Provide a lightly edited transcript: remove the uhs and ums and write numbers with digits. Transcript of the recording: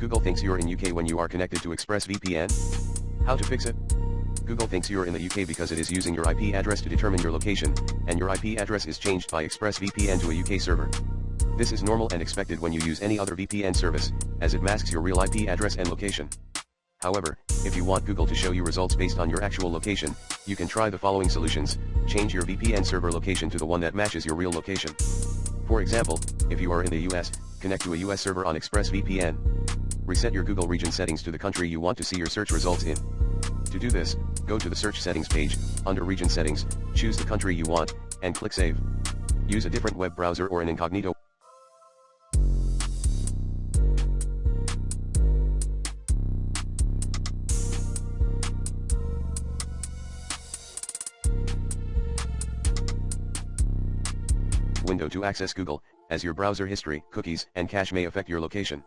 Google thinks you're in UK when you are connected to ExpressVPN. How to fix it? Google thinks you're in the UK because it is using your IP address to determine your location, and your IP address is changed by ExpressVPN to a UK server. This is normal and expected when you use any other VPN service, as it masks your real IP address and location. However, if you want Google to show you results based on your actual location, you can try the following solutions. Change your VPN server location to the one that matches your real location. For example, if you are in the US, connect to a US server on ExpressVPN. Reset your Google region settings to the country you want to see your search results in. To do this, go to the search settings page, under region settings, choose the country you want, and click save. Use a different web browser or an incognito window to access Google, as your browser history, cookies, and cache may affect your location.